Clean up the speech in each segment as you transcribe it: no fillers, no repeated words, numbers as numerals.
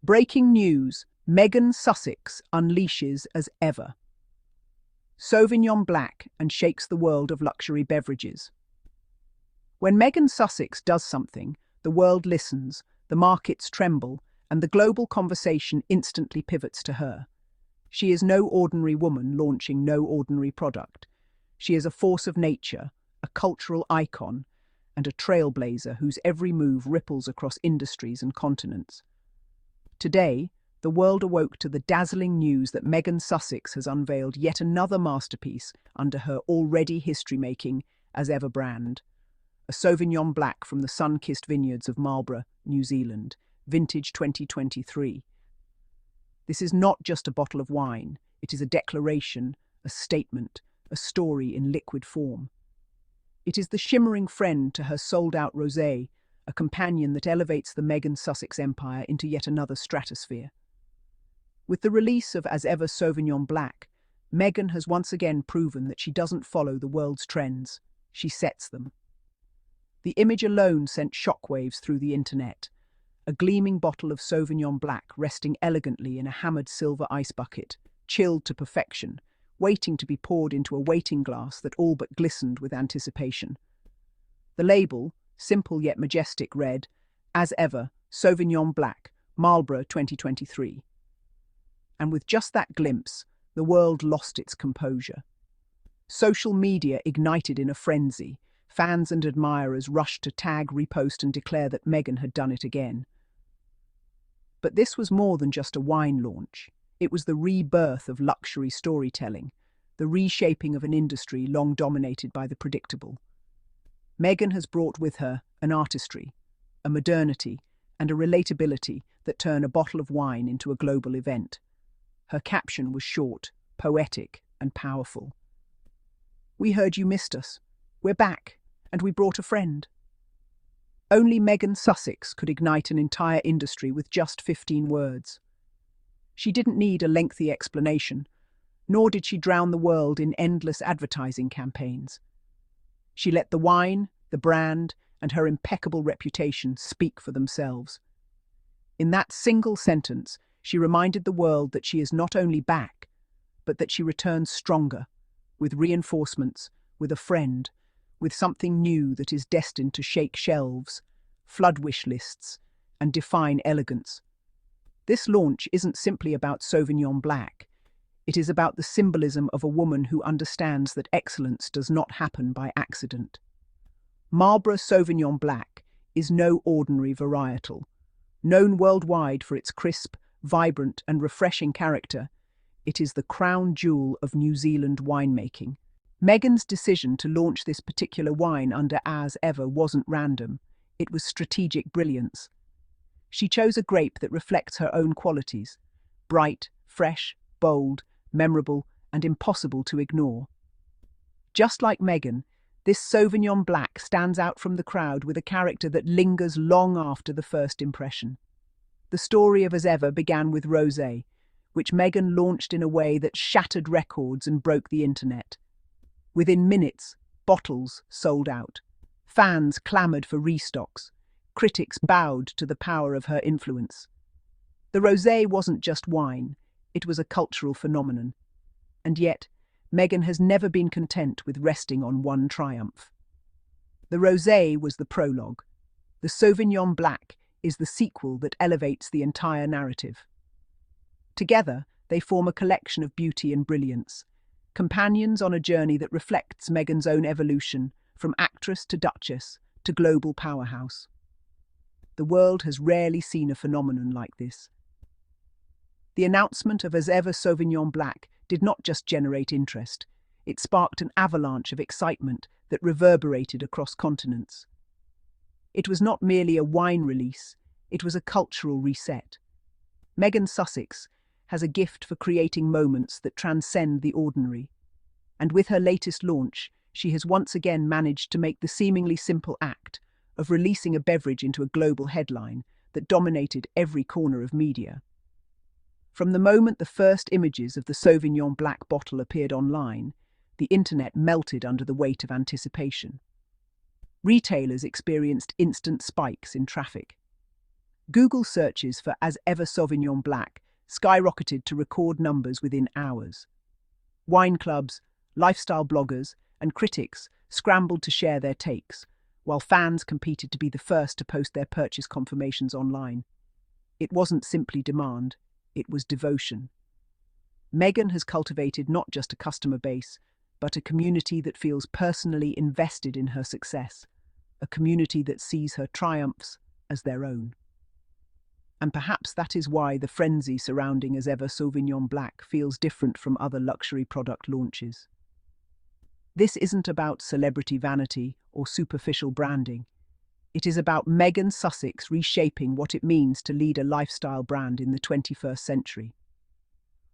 Breaking news, Meghan Sussex unleashes as ever. Sauvignon Black and shakes the world of luxury beverages. When Meghan Sussex does something, the world listens, the markets tremble, and the global conversation instantly pivots to her. She is no ordinary woman launching no ordinary product. She is a force of nature, a cultural icon, and a trailblazer whose every move ripples across industries and continents. Today, the world awoke to the dazzling news that Meghan Sussex has unveiled yet another masterpiece under her already history-making As Ever brand. A Sauvignon Black from the sun-kissed vineyards of Marlborough, New Zealand, vintage 2023. This is not just a bottle of wine, it is a declaration, a statement, a story in liquid form. It is the shimmering friend to her sold-out rosé, a companion that elevates the Meghan Sussex empire into yet another stratosphere. With the release of As Ever Sauvignon Black, Meghan has once again proven that she doesn't follow the world's trends, she sets them. The image alone sent shockwaves through the internet. A gleaming bottle of Sauvignon Black resting elegantly in a hammered silver ice bucket, chilled to perfection, waiting to be poured into a waiting glass that all but glistened with anticipation. The label, simple yet majestic, read, As Ever, Sauvignon Black, Marlborough 2023. And with just that glimpse, the world lost its composure. Social media ignited in a frenzy. Fans and admirers rushed to tag, repost, and declare that Meghan had done it again. But this was more than just a wine launch. It was the rebirth of luxury storytelling, the reshaping of an industry long dominated by the predictable. Meghan has brought with her an artistry, a modernity, and a relatability that turn a bottle of wine into a global event. Her caption was short, poetic, and powerful. "We heard you missed us. We're back, and we brought a friend." Only Meghan Sussex could ignite an entire industry with just 15 words. She didn't need a lengthy explanation, nor did she drown the world in endless advertising campaigns. She let the wine, the brand, and her impeccable reputation speak for themselves. In that single sentence, she reminded the world that she is not only back, but that she returns stronger, with reinforcements, with a friend, with something new that is destined to shake shelves, flood wish lists, and define elegance. This launch isn't simply about Sauvignon Black. It is about the symbolism of a woman who understands that excellence does not happen by accident. Marlborough Sauvignon Black is no ordinary varietal. Known worldwide for its crisp, vibrant, and refreshing character, it is the crown jewel of New Zealand winemaking. Meghan's decision to launch this particular wine under As Ever wasn't random. It was strategic brilliance. She chose a grape that reflects her own qualities: bright, fresh, bold, memorable, and impossible to ignore. Just like Meghan, this Sauvignon Black stands out from the crowd with a character that lingers long after the first impression. The story of As Ever began with rosé, which Meghan launched in a way that shattered records and broke the internet. Within minutes, bottles sold out. Fans clamoured for restocks. Critics bowed to the power of her influence. The rosé wasn't just wine, it was a cultural phenomenon. And yet, Meghan has never been content with resting on one triumph. The rosé was the prologue. The Sauvignon Black is the sequel that elevates the entire narrative. Together, they form a collection of beauty and brilliance, companions on a journey that reflects Meghan's own evolution from actress to duchess to global powerhouse. The world has rarely seen a phenomenon like this. The announcement of As Ever Sauvignon Black did not just generate interest, it sparked an avalanche of excitement that reverberated across continents. It was not merely a wine release, it was a cultural reset. Meghan Sussex has a gift for creating moments that transcend the ordinary, and with her latest launch, she has once again managed to make the seemingly simple act of releasing a beverage into a global headline that dominated every corner of media. From the moment the first images of the Sauvignon Black bottle appeared online, the internet melted under the weight of anticipation. Retailers experienced instant spikes in traffic. Google searches for As Ever Sauvignon Black skyrocketed to record numbers within hours. Wine clubs, lifestyle bloggers, and critics scrambled to share their takes, while fans competed to be the first to post their purchase confirmations online. It wasn't simply demand, it was devotion. Meghan has cultivated not just a customer base, but a community that feels personally invested in her success, a community that sees her triumphs as their own. And perhaps that is why the frenzy surrounding As Ever Sauvignon Black feels different from other luxury product launches. This isn't about celebrity vanity or superficial branding. It is about Meghan Sussex reshaping what it means to lead a lifestyle brand in the 21st century.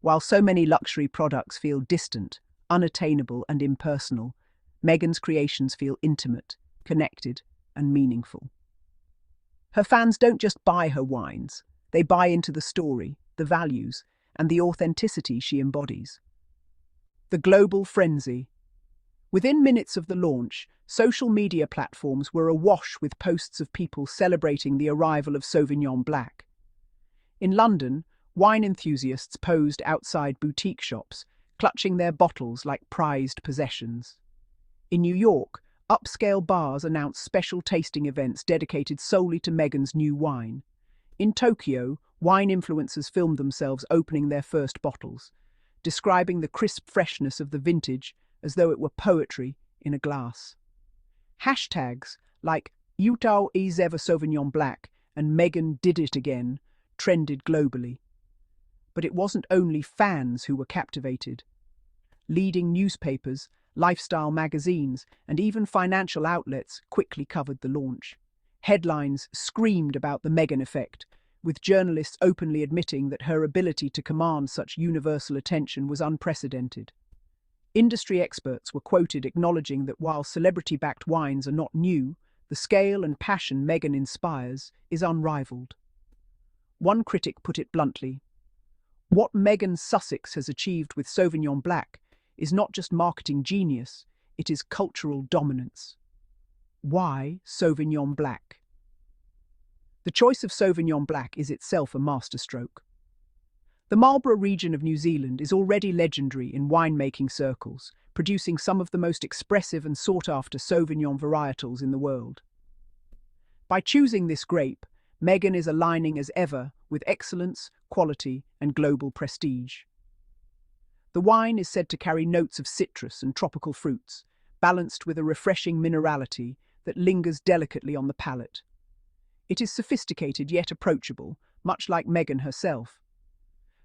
While so many luxury products feel distant, unattainable, and impersonal, Meghan's creations feel intimate, connected, and meaningful. Her fans don't just buy her wines, they buy into the story, the values, and the authenticity she embodies. The global frenzy. Within minutes of the launch, social media platforms were awash with posts of people celebrating the arrival of Sauvignon Black. In London, wine enthusiasts posed outside boutique shops, clutching their bottles like prized possessions. In New York, upscale bars announced special tasting events dedicated solely to Meghan's new wine. In Tokyo, wine influencers filmed themselves opening their first bottles, describing the crisp freshness of the vintage as though it were poetry in a glass. Hashtags like Utah As Ever Sauvignon Black and Meghan Did It Again trended globally. But it wasn't only fans who were captivated. Leading newspapers, lifestyle magazines, and even financial outlets quickly covered the launch. Headlines screamed about the Meghan effect, with journalists openly admitting that her ability to command such universal attention was unprecedented. Industry experts were quoted acknowledging that while celebrity-backed wines are not new, the scale and passion Meghan inspires is unrivaled. One critic put it bluntly, "What Meghan Sussex has achieved with Sauvignon Black is not just marketing genius, it is cultural dominance." Why Sauvignon Black? The choice of Sauvignon Black is itself a masterstroke. The Marlborough region of New Zealand is already legendary in winemaking circles, producing some of the most expressive and sought-after Sauvignon varietals in the world. By choosing this grape, Meghan is aligning as ever with excellence, quality, and global prestige. The wine is said to carry notes of citrus and tropical fruits, balanced with a refreshing minerality that lingers delicately on the palate. It is sophisticated yet approachable, much like Meghan herself.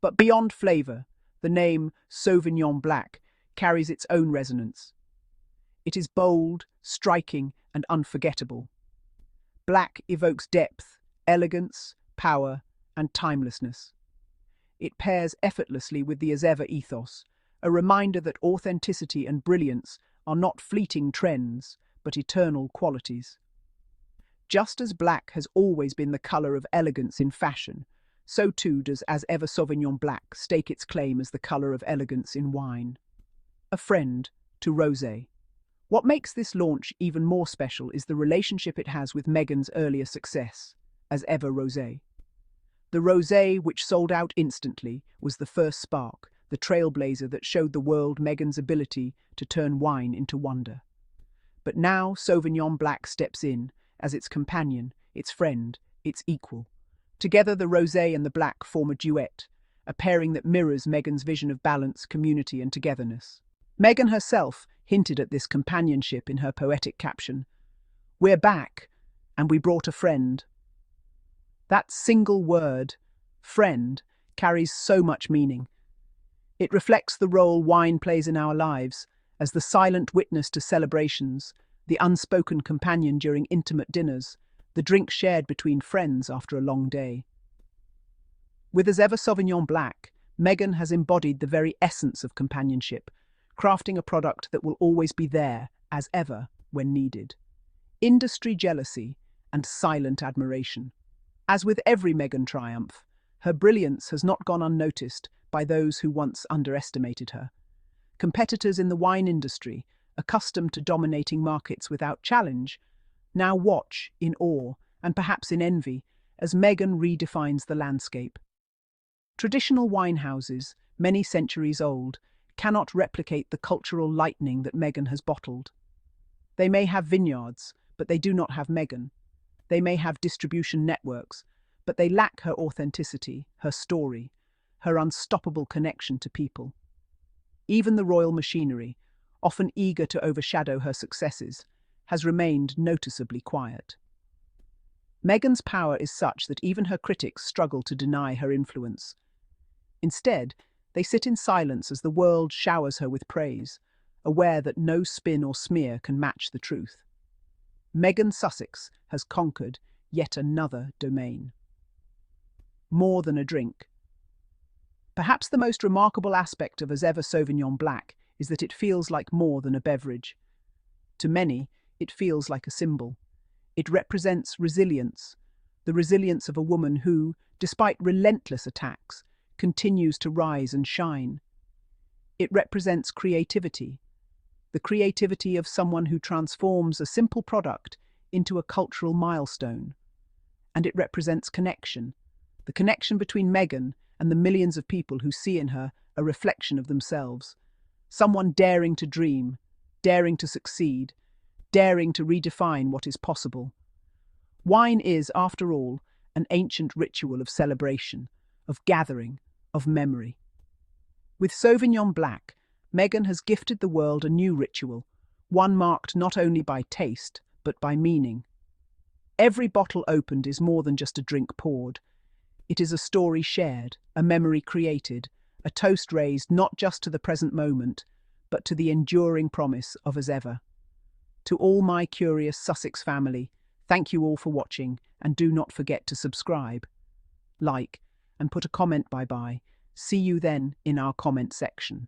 But beyond flavour, the name Sauvignon Black carries its own resonance. It is bold, striking, and unforgettable. Black evokes depth, elegance, power, and timelessness. It pairs effortlessly with the As Ever ethos, a reminder that authenticity and brilliance are not fleeting trends, but eternal qualities. Just as black has always been the colour of elegance in fashion, so too does As Ever Sauvignon Black stake its claim as the colour of elegance in wine. A friend to rosé. What makes this launch even more special is the relationship it has with Meghan's earlier success, As Ever Rosé. The rosé, which sold out instantly, was the first spark, the trailblazer that showed the world Meghan's ability to turn wine into wonder. But now Sauvignon Black steps in, as its companion, its friend, its equal. Together the rosé and the black form a duet, a pairing that mirrors Meghan's vision of balance, community, and togetherness. Meghan herself hinted at this companionship in her poetic caption, "We're back, and we brought a friend." That single word, friend, carries so much meaning. It reflects the role wine plays in our lives, as the silent witness to celebrations, the unspoken companion during intimate dinners, the drink shared between friends after a long day. With As Ever Sauvignon Black, Meghan has embodied the very essence of companionship, crafting a product that will always be there, as ever, when needed. Industry jealousy and silent admiration. As with every Meghan triumph, her brilliance has not gone unnoticed by those who once underestimated her. Competitors in the wine industry, accustomed to dominating markets without challenge, now watch in awe and perhaps in envy as Meghan redefines the landscape. Traditional winehouses, many centuries old, cannot replicate the cultural lightning that Meghan has bottled. They may have vineyards, but they do not have Meghan. They may have distribution networks, but they lack her authenticity, her story, her unstoppable connection to people. Even the royal machinery, often eager to overshadow her successes, has remained noticeably quiet. Meghan's power is such that even her critics struggle to deny her influence. Instead, they sit in silence as the world showers her with praise, aware that no spin or smear can match the truth. Meghan Sussex has conquered yet another domain. More than a drink. Perhaps the most remarkable aspect of As Ever Sauvignon Black is that it feels like more than a beverage. To many, it feels like a symbol. It represents resilience, the resilience of a woman who, despite relentless attacks, continues to rise and shine. It represents creativity, the creativity of someone who transforms a simple product into a cultural milestone. And it represents connection, the connection between Meghan and the millions of people who see in her a reflection of themselves. Someone daring to dream, daring to succeed, daring to redefine what is possible. Wine is, after all, an ancient ritual of celebration, of gathering, of memory. With Sauvignon Black, Meghan has gifted the world a new ritual, one marked not only by taste, but by meaning. Every bottle opened is more than just a drink poured. It is a story shared, a memory created, a toast raised not just to the present moment, but to the enduring promise of As Ever. To all my curious Sussex family, thank you all for watching, and do not forget to subscribe, like, and put a comment bye-bye. See you then in our comment section.